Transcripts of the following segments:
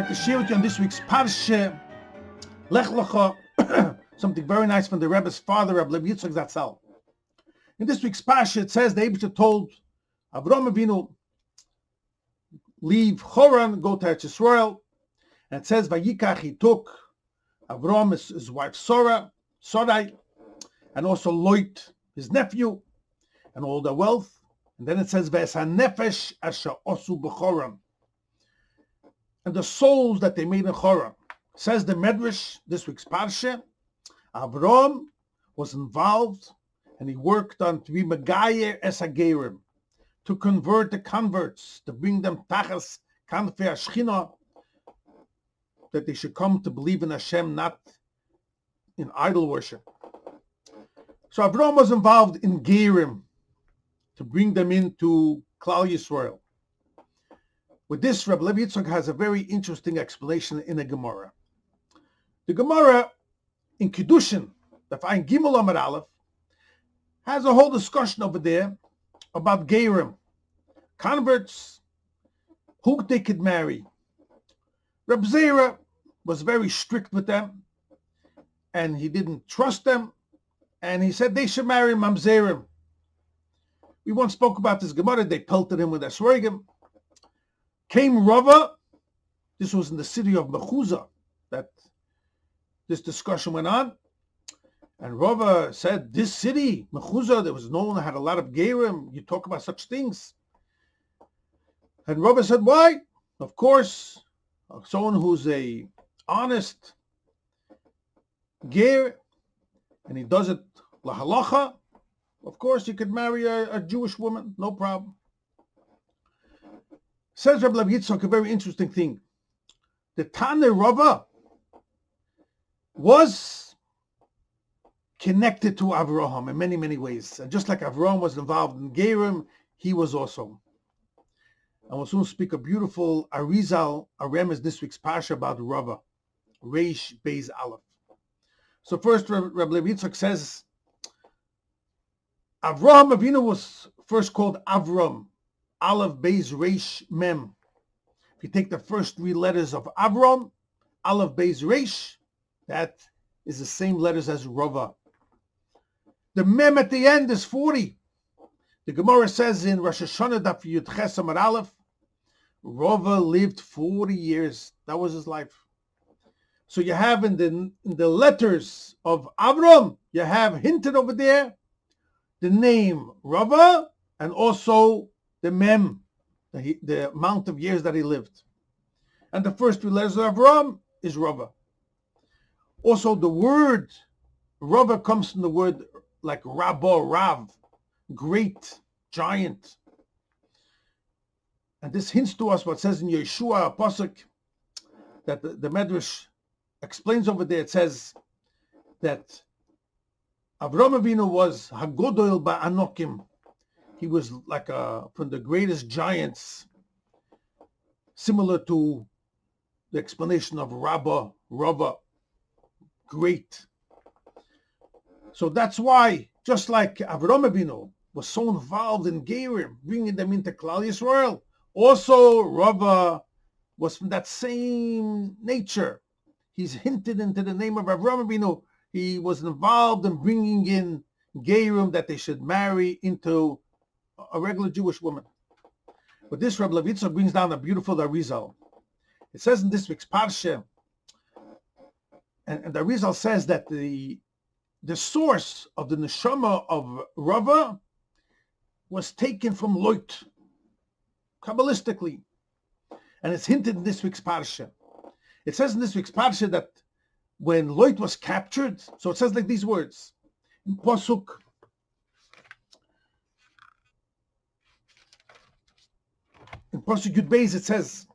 like to share with you on this week's Parshas, Lech Lecha, something very nice from the Rebbe's father, Reb Levi Yitzchok Zatzal. In this week's Parshas, it says the Rebbe told Avram Avinu, leave Choran, go to Eretz Yisrael. And it says, Vayikach, he took Avram, his wife Sarai, and also Lot, his nephew, and all their wealth. And then it says, Ve'es hanefesh asher osu b'Choran, and the souls that they made in Choran. Says the Medrash, this week's Parsha, Avram was involved, and he worked on to be Megayer es hagerim, to convert the converts, to bring them tachas kanfei Ashchina, that they should come to believe in Hashem, not in idol worship. So Avram was involved in Gerim, to bring them into Klal Yisrael. With this, Reb Levi Yitzchok has a very interesting explanation in the Gemara. The Gemara in Kiddushin, the Fine Gimel Amar Aleph, has a whole discussion over there about Gerim, converts, who they could marry. Reb Zera was very strict with them, and he didn't trust them, and he said they should marry Mamzerim. We once spoke about this Gemara. They pelted him with Esrogim. Came Rava. This was in the city of Mechuzah that this discussion went on. And Rava said, this city, Mechuzah, there was no one that had a lot of Gerim. You talk about such things. And Rava said, why? Of course, someone who's a honest Ger, and he does it lahalacha, of course you could marry a Jewish woman, no problem. Says Reb Levi Yitzchok a very interesting thing. The Tane Rava was connected to Avraham in many, many ways. And just like Avraham was involved in Gerim, he was also. And we'll soon speak a beautiful Arizal, Aremes, this week's Pasha about Rava, Reish Beis Aleph. So first, Reb Levi Yitzchok says, Avraham Avinu was first called Avram, Aleph Beis Reish Mem. If you take the first three letters of Avram, Aleph Beis Reish, that is the same letters as Rava. The Mem at the end is 40. The Gemara says in Rosh Hashanah Daf Yud Ches Amar Aleph, Rava lived 40 years. That was his life. So you have in the letters of Avram, you have hinted over there the name Rava and also the Mem, the amount of years that he lived. And the first three letters of Avram is Rava. Also the word Rava comes from the word like Rabba, Rav, great, giant. And this hints to us what says in Yeshua Pasuk, that the Medrash explains over there. It says that Avram Avinu was Hagodol Ba'anokim. He was like from the greatest giants, similar to the explanation of Rabba, Rava, great. So that's why, just like Avram Avinu was so involved in Gerim, bringing them into Klal Yisrael, also Rava was from that same nature. He's hinted into the name of Avram Avinu. He was involved in bringing in Gerim that they should marry into a regular Jewish woman. But this Reb Levi Yitzchok brings down a beautiful Arizal. It says in this week's Parsha, and the Arizal says that the source of the neshama of Rava was taken from Lot, Kabbalistically. And it's hinted in this week's Parsha. It says in this week's Parsha that when Lot was captured, so it says like these words, in Pasuk, Yud Beis, it says,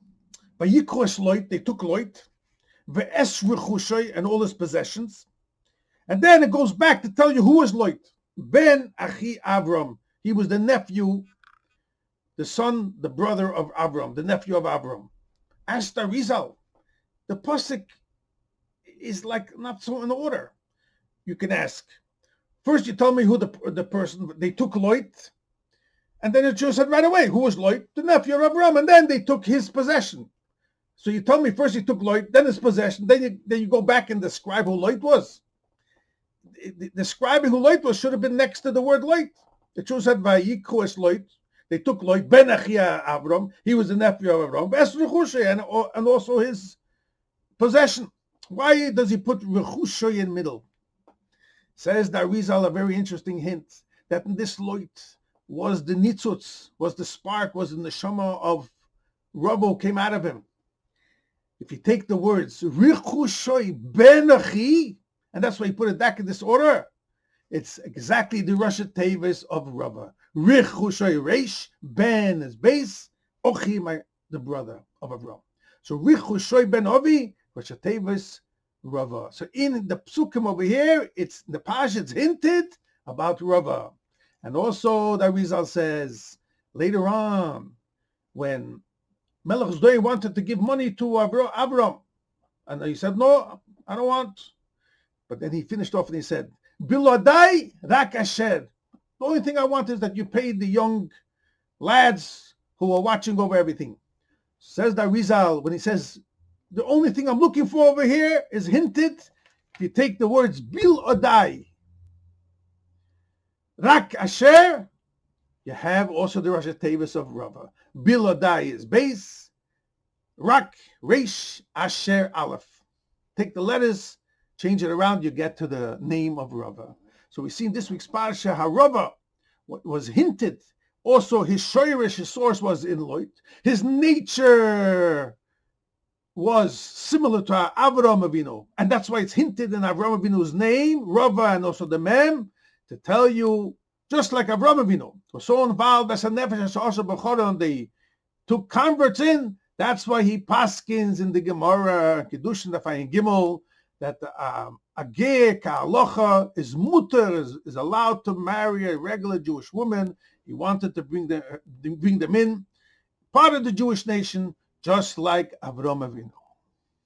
Vayikrosh Lot, they took Lot, Ve'es Rechushay, and all his possessions. And then it goes back to tell you who was Lot. Ben Achi Avram. He was the nephew, the son, the brother of Avram, the nephew of Avram. Asked Arizal, the pasuk is like not so in order. You can ask. First, you tell me who the person, they took Lot, and then it just said right away, who was Lot? The nephew of Avram, and then they took his possession. So you tell me first he took Lot, then his possession, then you go back and describe who Lot was. Describing who Lot was should have been next to the word Lot. It should have said Vayikhu es Lot. They took Lot ben Achia Avram. He was the nephew of Avram, and also his possession. Why does he put Rechushay in middle? Says the Arizal a very interesting hint that in this Lot was the nitzutz, was the spark, was the neshama of Rebbe who came out of him. If you take the words Rechushay ben Achi, and that's why he put it back in this order, it's exactly the Rosh Tevis of Rebbe. Rechushay Reish, Ben is base, Ochi, the brother of Avram. So Rechushay ben Avi, Rosh Tevis, Rebbe. So in the psukim over here, it's the Parshas, it's hinted about Rebbe. And also the Arizal says later on, when Melech Zdoi wanted to give money to Avram, and he said, no, I don't want. But then he finished off and he said, Biladai rak asher. The only thing I want is that you paid the young lads who are watching over everything. Says the Arizal, when he says, the only thing I'm looking for over here is hinted. If you take the words Biladai rak asher, you have also the Rosh Tevis of Rava. Biladai is base, rak, reish, asher, aleph. Take the letters, change it around, you get to the name of Rava. So we see in this week's Parsha how Rava was hinted. Also, his shoyrish, his source was in Lot. His nature was similar to Avram Avinu. And that's why it's hinted in Avram Avinu's name, Rava, and also the Mem, to tell you, just like Avram Avinu was so involved as a nefesh also b'choron, they took converts in. That's why he paskins in the Gemara, Kiddushin Dafayin Gimel, that a ger ka'alocha is muter, is allowed to marry a regular Jewish woman. He wanted to bring them in, part of the Jewish nation, just like Avram Avinu.